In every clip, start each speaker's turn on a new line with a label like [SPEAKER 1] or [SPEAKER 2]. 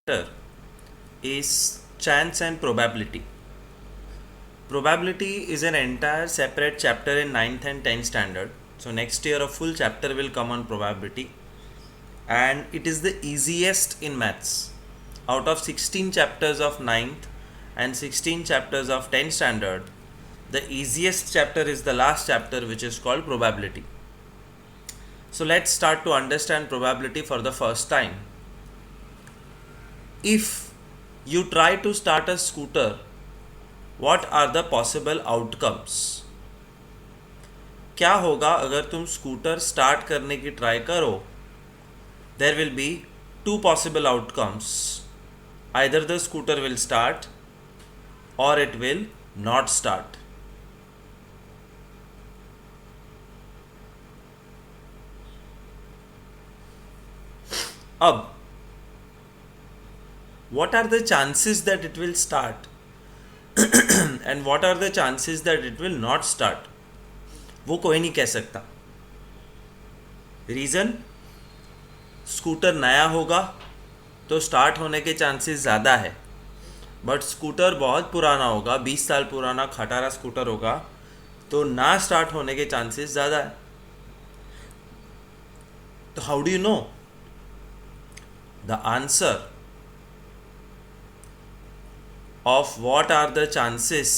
[SPEAKER 1] chapter is chance and probability. Probability is an entire separate chapter in 9th and 10th standard. So next year a full chapter will come on probability, and it is the easiest in maths. Out of 16 chapters of 9th and 16 chapters of 10th standard, the easiest chapter is the last chapter, which is called probability. So let's start to understand probability for the first time. If you try to start a scooter, what are the possible outcomes? क्या होगा अगर तुम scooter start करने की try करो? There will be two possible outcomes. Either the scooter will start or it will not start. अब what are the chances that it will start and what are the chances that it will not start? वो कोई नहीं कह सकता. Reason, scooter नया होगा तो start होने के चांसेस ज़्यादा है, बट स्कूटर बहुत पुराना होगा, 20 साल पुराना खटारा स्कूटर होगा, तो ना स्टार्ट होने के चांसेस ज़्यादा है. तो how do you know? The answer of what are the chances,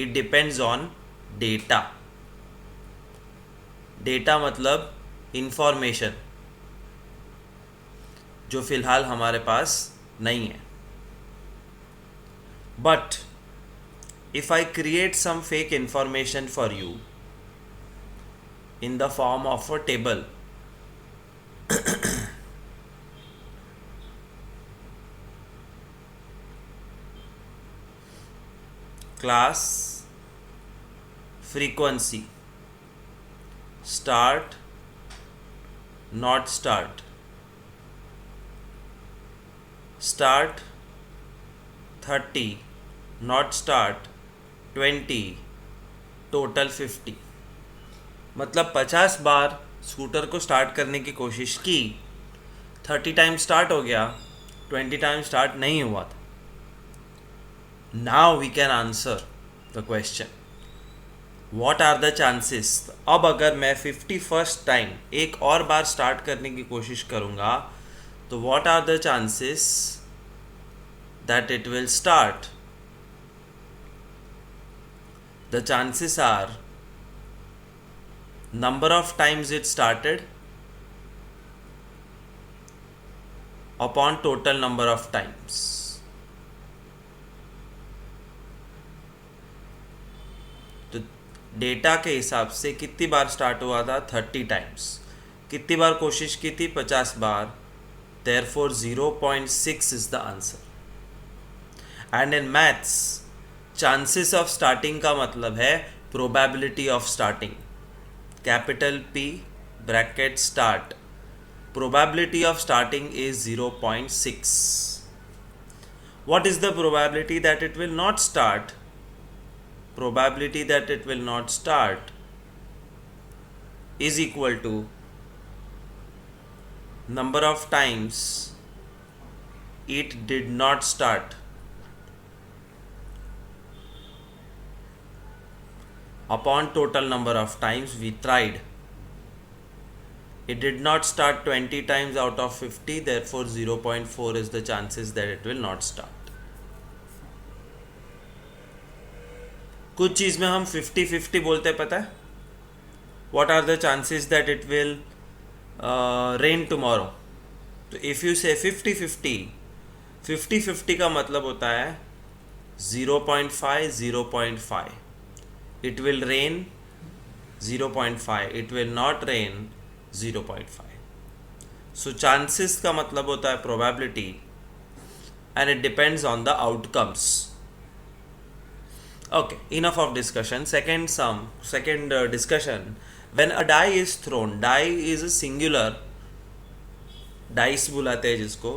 [SPEAKER 1] it depends on data. Data मतलब इंफॉर्मेशन जो फिलहाल हमारे पास नहीं है. But if I create some fake information for you in the form of a table, class frequency, start, not start, start 30, not start 20, total 50. मतलब 50 बार scooter को start करने की कोशिश की, 30 टाइम स्टार्ट हो गया, 20 टाइम स्टार्ट नहीं हुआ था. Now we can answer the question, what are the chances? अब अगर मैं 51st टाइम एक और बार स्टार्ट करने की कोशिश करूँगा, तो what are the chances that it will start? The chances are number of times it started upon total number of times. तो डेटा के हिसाब से कितनी बार स्टार्ट हुआ था? 30 टाइम्स. कितनी बार कोशिश की थी? 50 बार. Therefore 0.6 is the answer. And in maths, chances of starting का मतलब है probability of starting. Capital P bracket start. Probability of starting is 0.6. What is the probability that it will not start? Probability that it will not start is equal to number of times it did not start upon total number of times we tried. It did not start 20 times out of 50, therefore 0.4 is the chances that it will not start. कुछ चीज़ में हम 50-50 बोलते हैं, पता है? What are the chances that it will rain tomorrow? तो if you say 50-50, 50-50 का मतलब होता है 0.5, 0.5. It will rain 0.5, it will not rain 0.5. So chances का मतलब होता है probability, and it depends on the outcomes. Okay, enough of discussion. Second discussion. When a die is thrown, die is a singular, dice बुलाते हैं जिसको.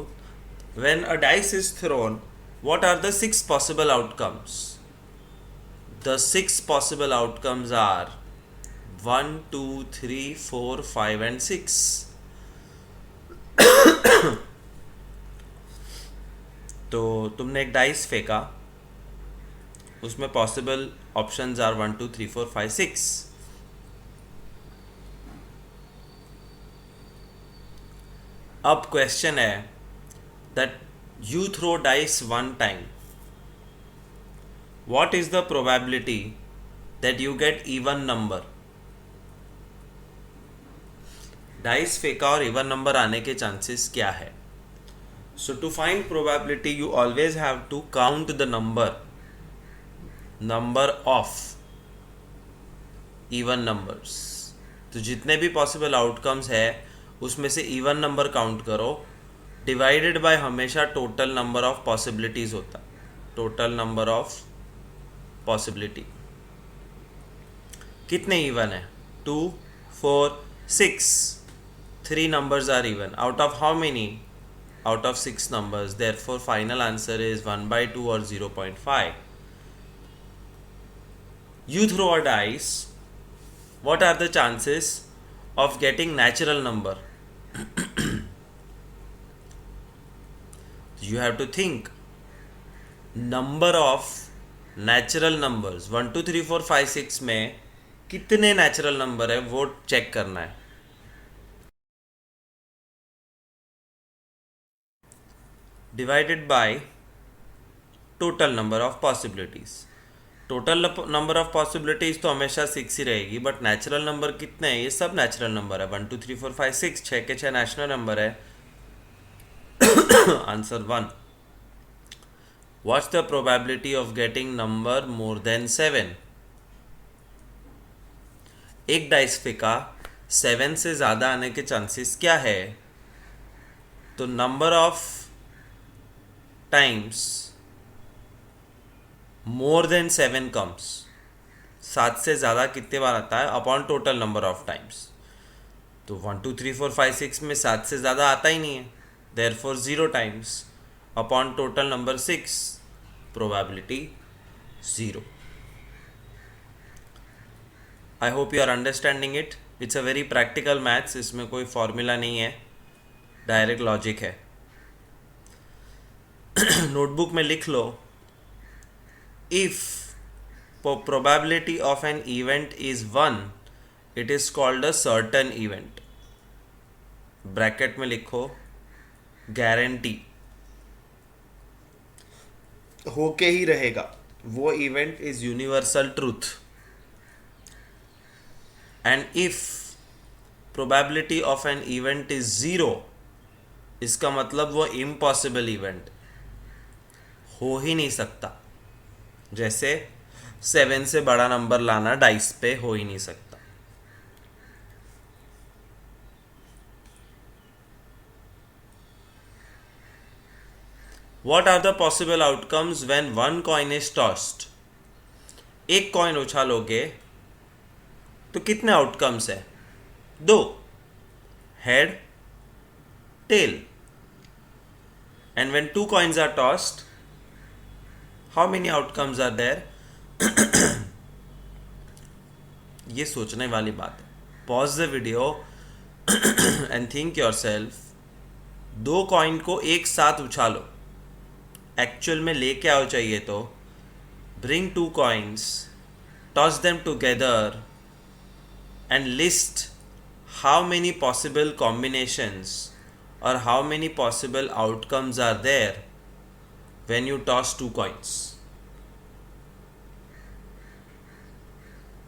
[SPEAKER 1] When a dice is thrown, what are the 6 possible outcomes? The 6 possible outcomes are 1, 2, 3, 4, 5 and 6. तो तुमने एक dice फेंका, उसमें possible options are 1 2 3 4 5 6. अब question है that you throw dice one time, what is the probability that you get even number? Dice फेंका और even number आने के चांसेस क्या है? So to find probability you always have to count the number of even numbers. तो जितने भी possible outcomes है उसमें से इवन नंबर काउंट करो, डिवाइडेड बाय हमेशा टोटल नंबर ऑफ पॉसिबिलिटीज होता, टोटल नंबर ऑफ पॉसिबिलिटी. कितने इवन है? 2 4 6. 3 numbers are even. Out of how many? Out of 6 numbers. Therefore final answer is 1/2 or 0.5. You throw a dice. What are the chances of getting natural number? You have to think number of natural numbers 1 2 3 4 5 6 में कितने natural number है वो check करना है. Divided by total number of possibilities. Total number of possibilities तो हमेशा 6 ही रहेगी, but natural number कितने हैं? ये सब नेचुरल नंबर है. 1 2 3 4 5 6, 6 के 6 नेचुरल नंबर है. Answer 1. What's the probability of getting number more than 7? एक डाइस फेंका, 7 से ज़्यादा आने के चांसेस क्या है? तो number of times more than 7 comes, 7 से ज़्यादा कितने बार आता है upon total number of times. तो 1 2 3 4 5 6 में 7 से ज़्यादा आता ही नहीं है, therefore 0 times upon total number 6, probability 0. I hope you are understanding it. It's a very practical maths, इसमें कोई फॉर्मूला नहीं है, डायरेक्ट लॉजिक है. नोटबुक में लिख लो, if probability of an event is 1, it is called a certain event. Bracket में लिखो guarantee, होके ही रहेगा वो event is universal truth. And if probability of an event is 0, इसका मतलब वो इम्पॉसिबल इवेंट, हो ही नहीं सकता. जैसे 7 से बड़ा नंबर लाना डाइस पे हो ही नहीं सकता. What are the possible outcomes when one coin is tossed? एक कॉइन उछालोगे तो कितने आउटकम्स है? 2. Head, tail. And when 2 coins are tossed, how many outcomes are there? ये सोचने वाली बात है. Pause the video and think yourself. 2 coin को एक साथ उछालो, एक्चुअल में लेके आओ चाहिए तो bring 2 coins, toss them together and list how many possible combinations or how many possible outcomes are there when you toss 2 coins.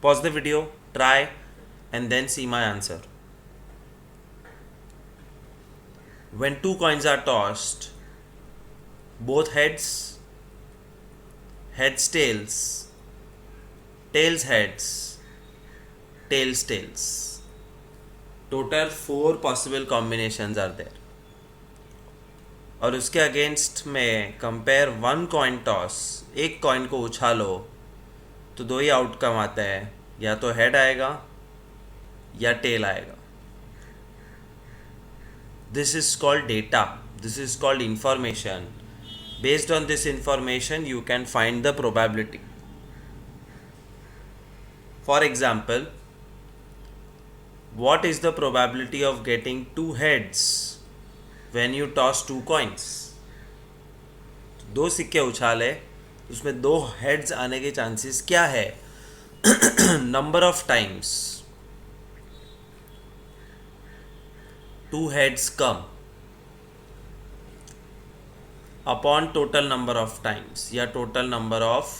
[SPEAKER 1] Pause the video, try, and then see my answer. When 2 coins are tossed, both heads tails, tails heads, tails tails. Total 4 possible combinations are there. और उसके against में compare 1 coin toss, एक coin को उछालो तो 2 ही outcome आता है, या तो हेड आएगा या टेल आएगा. This is called data, this is called information. Based on this information you can find the probability. For example, what is the probability of getting 2 heads when you toss 2 coins, 2 सिक्के उछाले, उसमें 2 heads आने के chances क्या है? Number of times 2 heads come upon total number of times या total number of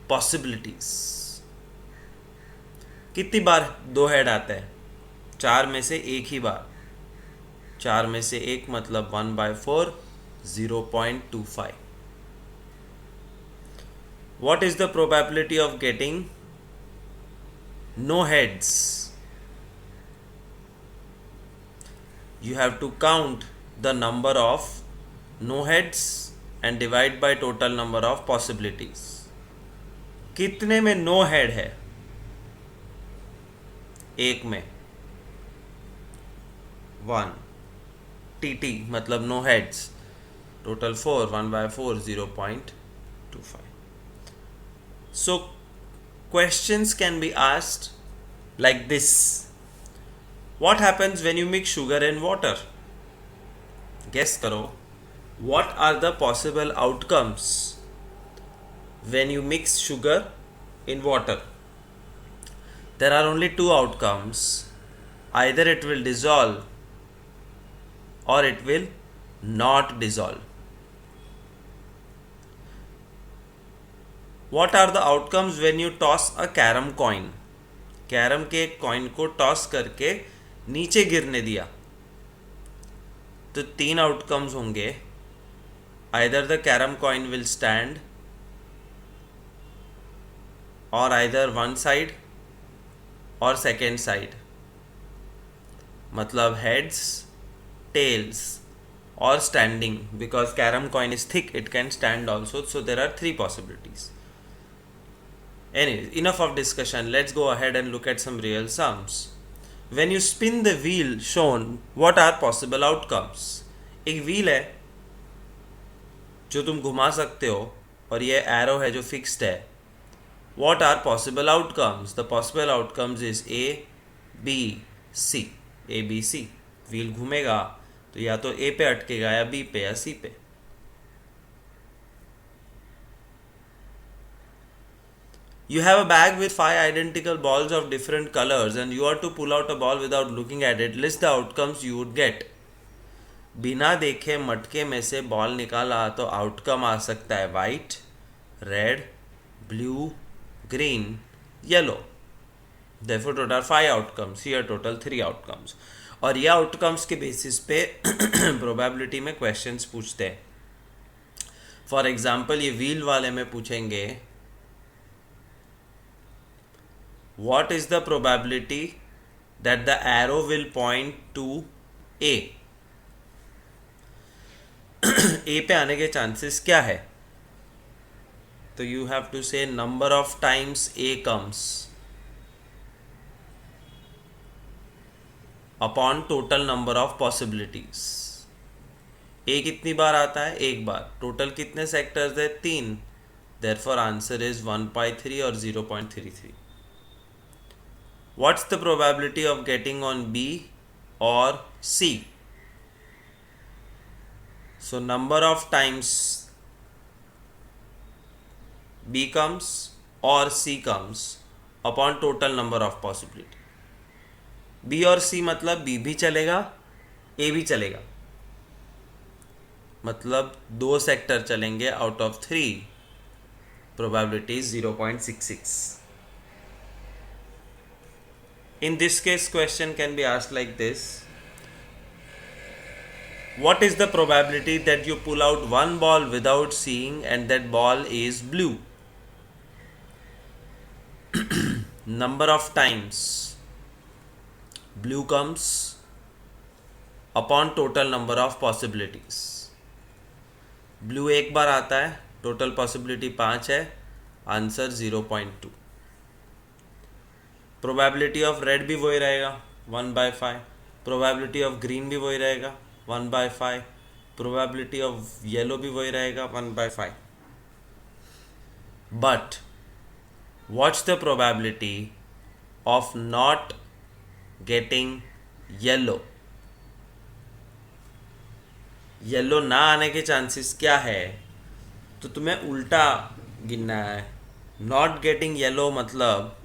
[SPEAKER 1] possibilities. कितनी बार 2 head आते हैं? 4 में से एक ही बार. 4 में से एक मतलब 1/4, 0.25. What is the probability of getting no heads? You have to count the number of no heads and divide by total number of possibilities. कितने में no head है? एक में 1. TT मतलब no heads. Total 4, 1/4, 0.25. So questions can be asked like this. What happens when you mix sugar and water? Guess करो. What are the possible outcomes when you mix sugar in water? There are only 2 outcomes. Either it will dissolve or it will not dissolve. What are the outcomes when you toss a carom coin? Carrom के coin को toss करके नीचे गिरने दिया, तो 3 outcomes होंगे. Either the carrom coin will stand, और either one side और सेकेंड साइड, मतलब हेड्स, टेल्स और standing. Because carrom coin is thick, it can stand also. So there are 3 possibilities. Anyway, enough of discussion. Let's go ahead and look at some real sums. When you spin the wheel shown, what are possible outcomes? एक wheel है जो तुम घुमा सकते हो, और ये arrow है जो फिक्स्ड है. What are possible outcomes? The possible outcomes is A, B, C. A, B, C. Wheel घूमेगा तो या तो A पे अटकेगा या B पे या C पे. You have a bag with 5 identical balls of different colors and you are to pull out a ball without looking at it. List the outcomes you would get. बिना देखे मटके में से बॉल निकाला तो आउटकम आ सकता है white, red, blue, green, yellow. Therefore total 5 outcomes. Here total 3 outcomes. और ये आउटकम्स के बेसिस पे प्रोबेबिलिटी में क्वेश्चंस पूछते हैं. फॉर एग्जाम्पल ये व्हील वाले में पूछेंगे what is the probability that the arrow will point to A? A पे आने के चांसेस क्या है? तो you have to say number of times A comes upon total number of possibilities. A कितनी बार आता है? एक बार. टोटल कितने सेक्टर्स है? 3. Therefore answer is 1/3 और 0.33. What's the probability of getting on B or C? So number of times B comes or C comes upon total number of possibility. B और C मतलब B भी चलेगा, A भी चलेगा, मतलब 2 sector चलेंगे out of 3. Probability is 0.66. In this case, question can be asked like this. What is the probability that you pull out one ball without seeing and that ball is blue? Number of times blue comes upon total number of possibilities. Blue एक बार आता है, total possibility 5 है, answer 0.2. Probability of red भी वही रहेगा 1/5. Probability of green भी वही रहेगा 1/5. प्रोबेबिलिटी ऑफ येलो भी वही रहेगा 1/5. But what's the probability of not getting yellow? Yellow ना आने के चांसेस क्या है, तो तुम्हें उल्टा गिनना है. नॉट गेटिंग येलो मतलब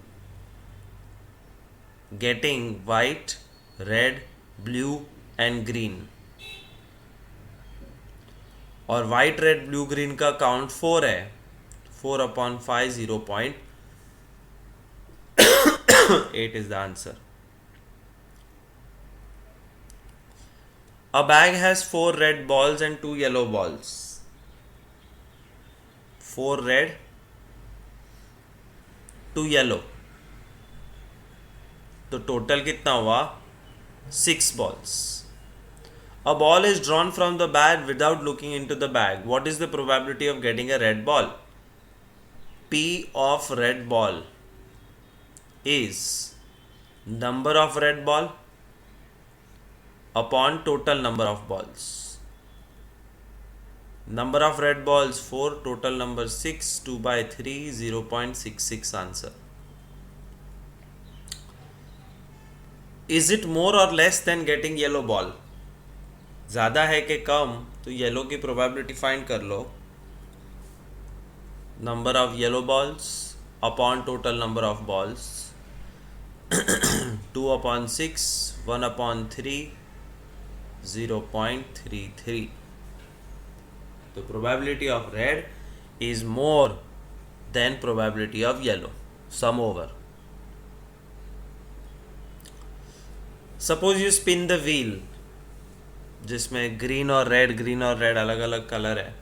[SPEAKER 1] getting white, red, blue and green. और वाइट, रेड, ब्लू, ग्रीन का काउंट 4 है. 4/5, 0.8 is the answer. A bag has 4 red balls and 2 yellow balls. 4 red, 2 yellow. तो टोटल कितना हुआ? 6 balls. A ball is drawn from the bag without looking into the bag. What is the probability of getting a red ball? P of red ball is number of red ball upon total number of balls. Number of red balls 4, total number 6, 2/3, 0.66 answer. Is it more or less than getting yellow ball? ज़्यादा है कि कम? तो yellow की probability find कर लो. Number of yellow balls upon total number of balls. 2/6, 1/3, 0.33. The probability of red is more than probability of yellow. Sum over. Suppose you spin the wheel, जिसमें green और red अलग अलग colour है.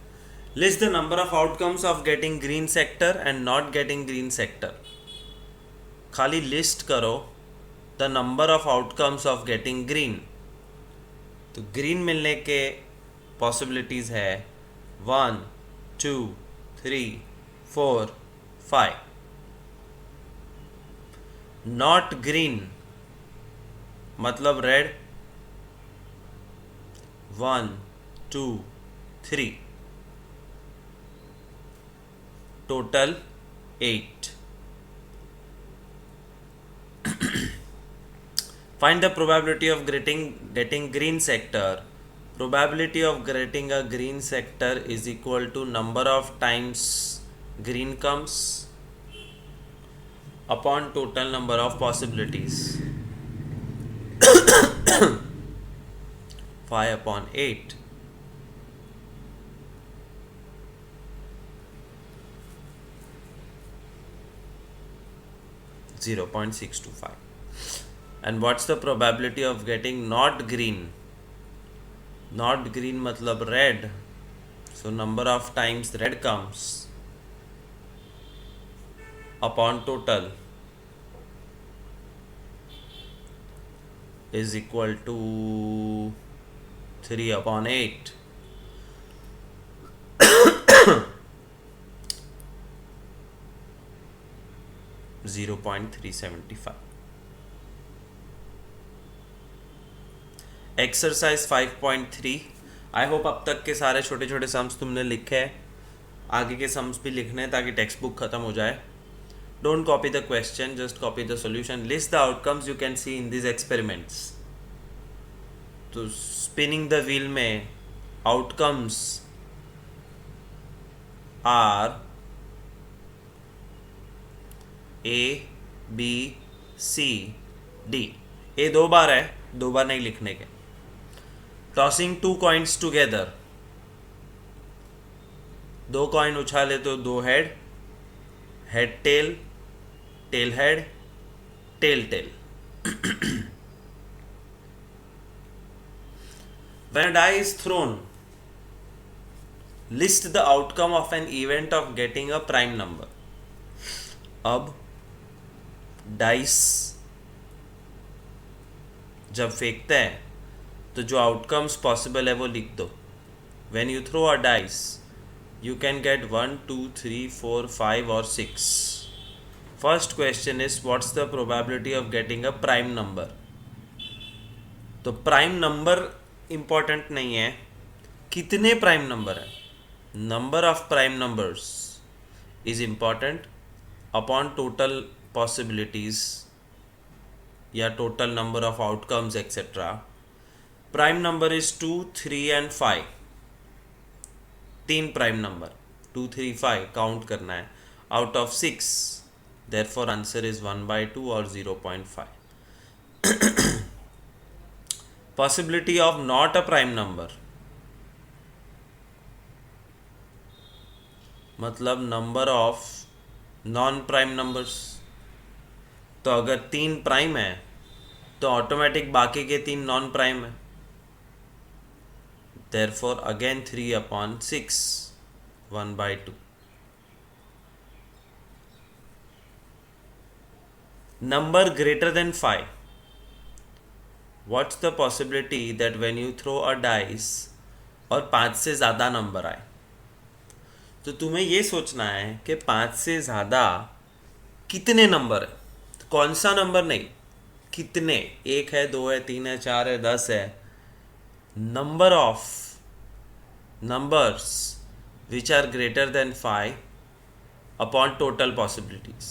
[SPEAKER 1] List the number of outcomes of getting green sector and not getting green sector. खाली list करो the number of outcomes of getting green. तो green मिलने के पॉसिबिलिटीज़ है 1, 2, 3, 4, 5. नॉट ग्रीन मतलब red 1, 2, 3. Total 8. Find the probability of getting green sector. Probability of getting a green sector is equal to number of times green comes upon total number of possibilities. 5/8. (0.625). And what's the probability of getting not green? Not green मतलब red. So number of times red comes upon total is equal to 3/8. 0.375. Exercise 5.3. I hope अब तक के सारे छोटे छोटे sums तुमने लिखे हैं. आगे के सम्स भी लिखने हैं ताकि टेक्स्ट बुक ख़त्म हो जाए. Don't copy the question, just copy the solution. List the outcomes you can see in this experiments. तो स्पिनिंग द व्हील में outcomes are A, B, C, D. A 2 बार है, 2 बार नहीं लिखने के. Tossing 2 coins together. 2 कॉइन उछाले तो 2 head, head tail, tail head, tail tail. When a die is thrown, list the outcome of an event of getting a prime number. अब dice जब फेंकते हैं तो जो आउटकम्स पॉसिबल है वो लिख दो. When you throw a dice you can get 1, 2, 3, 4, 5 और 6. First question is what's the probability of getting a prime number. तो प्राइम नंबर इंपॉर्टेंट नहीं है, कितने प्राइम नंबर है. Number of prime numbers is important upon total possibilities या total number of outcomes etc. Prime number is 2, 3 and 5. तीन prime number 2 3 5 count करना है out of 6, therefore answer is 1/2 और 0.5. Possibility of not a prime number, मतलब number of non prime numbers. तो अगर 3 prime है तो ऑटोमेटिक बाकी के 3 नॉन प्राइम है. Therefore again 3/6, 1/2. Number greater than 5. What's the possibility that when you throw a dice और 5 से ज़्यादा नंबर आए? तो तुम्हें ये सोचना है कि 5 से ज़्यादा कितने नंबर है. कौन सा नंबर नहीं, कितने. 1 है, 2 है, 3 है, 4 है, 10 है. Number of numbers which are greater than 5 upon total possibilities.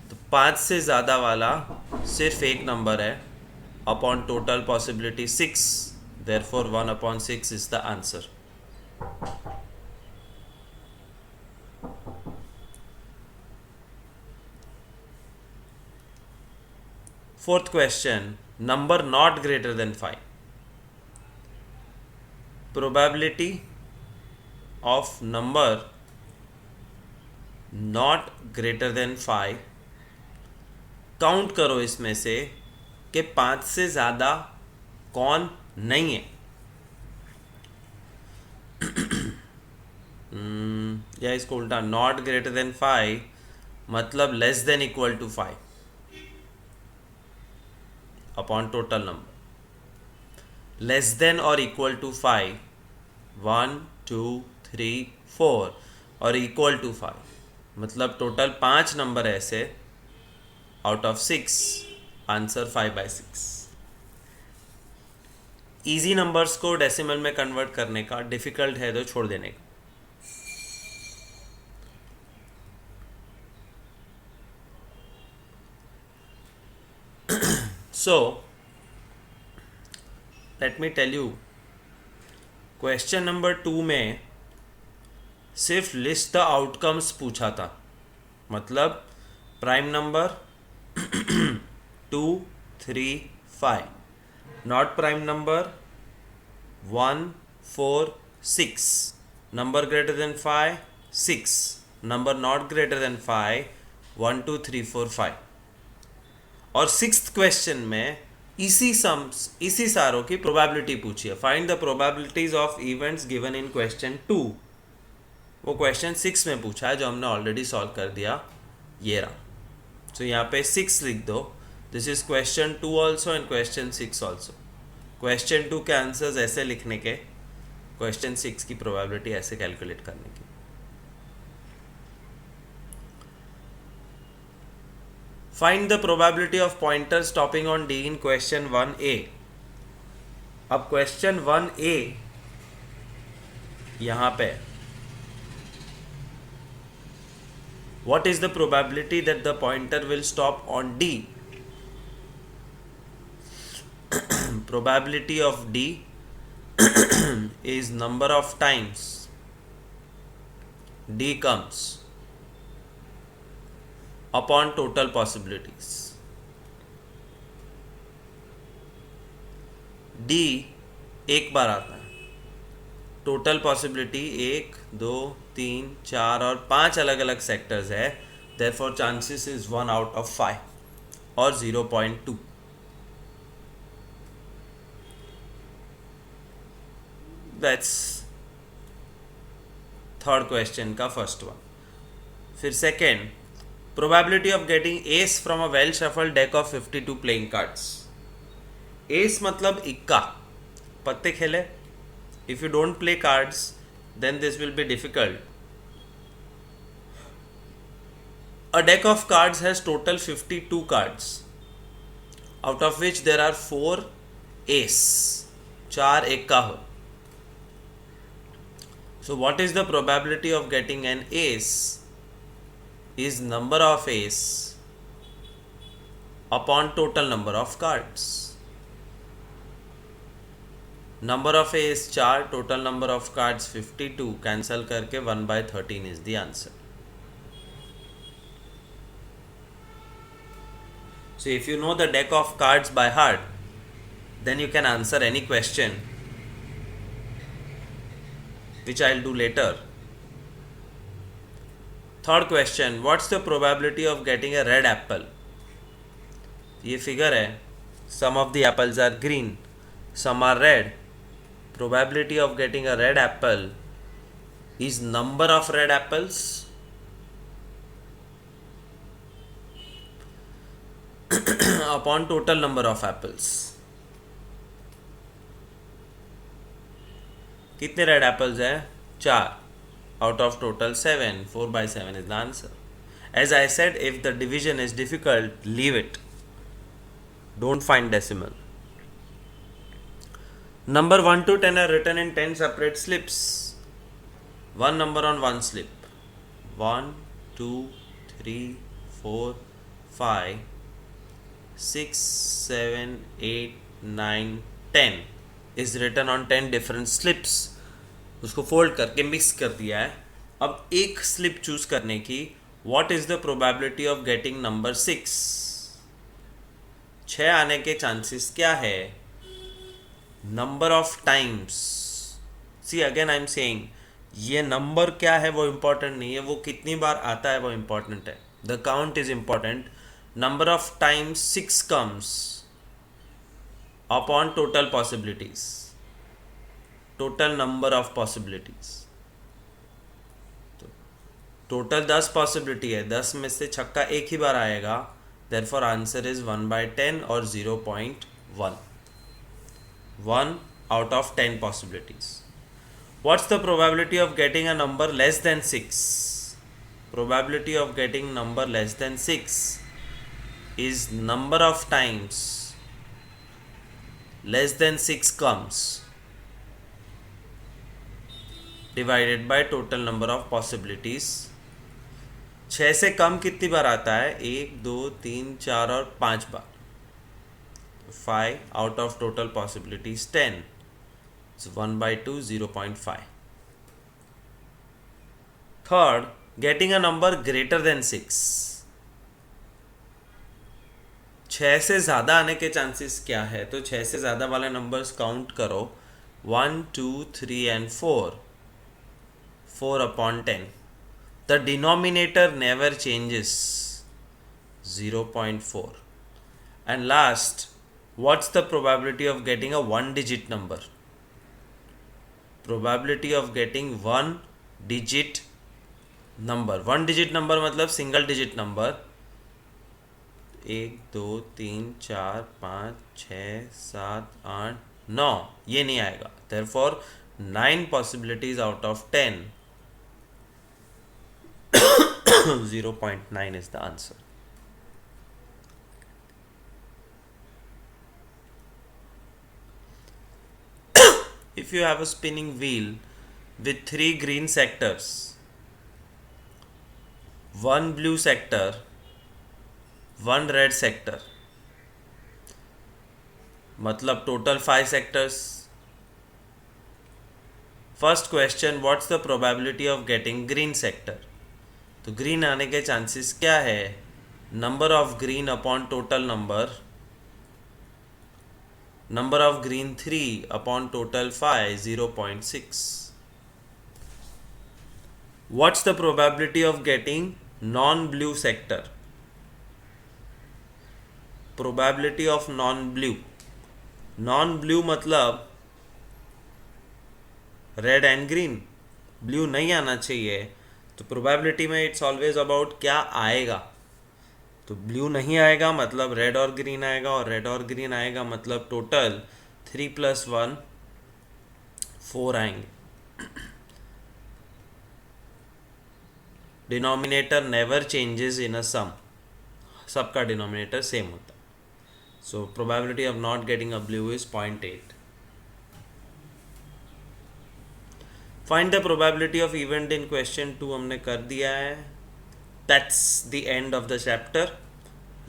[SPEAKER 1] तो 5 से ज़्यादा वाला सिर्फ एक नंबर है upon total possibility 6, therefore 1/6 is the answer. Fourth question, number not greater than 5. Probability of number not greater than 5. Count करो इसमें से कि 5 से ज़्यादा कौन नहीं है. या इसको उल्टा, नॉट ग्रेटर देन 5 मतलब less than equal to 5 upon total number. Less than और इक्वल टू 5, 1 2 3 4 और इक्वल टू 5 मतलब टोटल 5 नंबर ऐसे out of 6, answer 5/6. Easy numbers को डेसिमल में कन्वर्ट करने का, डिफिकल्ट है तो छोड़ देने का. So, let me tell you, question number 2 में सिर्फ लिस्ट द आउटकम्स पूछा था. मतलब prime number 2 3 5, not prime number 1 4 6, number greater than 5 6, number not greater than 5 1 2 3 4 5. और 6th क्वेश्चन में इसी सारों की प्रोबेबिलिटी पूछी है. Find the probabilities of events given in question 2. वो क्वेश्चन 6 में पूछा है जो हमने ऑलरेडी सॉल्व कर दिया, ये रहा. सो यहाँ पे 6 लिख दो. This is question 2 also and question 6 also. Question 2 के आंसर्स ऐसे लिखने के, क्वेश्चन 6 की प्रोबेबिलिटी ऐसे कैलकुलेट करने की. Find the probability of pointer stopping on D in question 1A. अब question 1A यहाँ पे, what is the probability that the pointer will stop on D? Probability of D is number of times D comes upon total possibilities. D एक बार आता है. Total possibility 1 2 3 4 और 5 अलग अलग sectors है. Therefore chances is 1 out of 5 और 0.2. That's third question का first one. फिर second, probability of getting ace from a well shuffled deck of 52 playing cards. Ace मतलब इक्का, पत्ते खेले. If you don't play cards, then this will be difficult. A deck of cards has total 52 cards, out of which there are 4 ace, 4 इक्का हो. So what is the probability of getting an ace? Is number of ace upon total number of cards. Number of A is 4, total number of cards 52, cancel करके 1/13 is the answer. So if you know the deck of cards by heart, then you can answer any question, which I'll do later. Third question, what's the probability of getting a red apple? ये figure है, some of the apples are green, some are red. Probability of getting a red apple is number of red apples upon total number of apples. कितने red apples हैं? 4 out of total 7. 4/7 is the answer. As I said, if the division is difficult, leave it. Don't find decimal. Number 1 to 10 are written in 10 separate slips. One number on one slip. 1, 2, 3, 4, 5, 6, 7, 8, 9, 10 is written on 10 different slips. उसको fold करके mix कर दिया है. अब एक slip choose करने की. What is the probability of getting number 6? 6 आने के चांसेस क्या है? Number of times. See again I am saying, ये नंबर क्या है वो इम्पोर्टेंट नहीं है, वो कितनी बार आता है वो इम्पोर्टेंट है. The count is important. Number of times 6 comes upon total possibilities. Total number of possibilities. Total 10 possibility है, 10 में से छक्का एक ही बार आएगा. देयरफॉर आंसर इज 1/10 और 0.1. 1 out of 10 possibilities. What's the probability of getting a number less than 6? Probability of getting number less than 6 is number of times less than 6 comes divided by total number of possibilities. 6 से कम कितनी बार आता है? 1, 2, 3, 4 और 5 बार. 5 out of total possibilities 10. So 1/2, 0.5. Third, getting a number greater than 6. 6 से ज़्यादा आने के chances क्या है? तो 6 से ज़्यादा वाले नंबर्स काउंट करो. 1, 2, 3 and 4. 4/10. The denominator never changes. 0.4. And last, what's the probability of getting a 1-digit number? Probability of getting 1-digit number. 1-digit number मतलब single digit number. 1, 2, 3, 4, 5, 6, 7, 8, 9. ये नहीं आएगा. Therefore 9 possibilities out of 10. 0.9 is the answer. If you have a spinning wheel with 3 green sectors, 1 blue sector, 1 red sector, मतलब total 5 sectors. First question, what's the probability of getting green sector? तो green आने के chances क्या है? Number of green upon total number. Number of green 3 upon total 5, 0.6. What's the probability of getting non-blue sector? Probability of non-blue. Non-blue मतलब red and green. Blue नहीं आना चाहिए. तो probability में it's always about क्या आएगा. तो ब्लू नहीं आएगा मतलब रेड और ग्रीन आएगा, और रेड और ग्रीन आएगा मतलब टोटल 3 + 1 4 आएंगे. डिनोमिनेटर नेवर चेंजेस इन अ सम. सबका डिनोमिनेटर सेम होता है. So probability of not getting a blue is 0.8. Find the probability of event in question 2 हमने कर दिया है. That's the end of the chapter.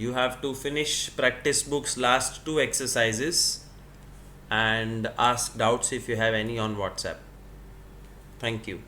[SPEAKER 1] You have to finish practice books last 2 exercises. and ask doubts if you have any on WhatsApp. Thank you.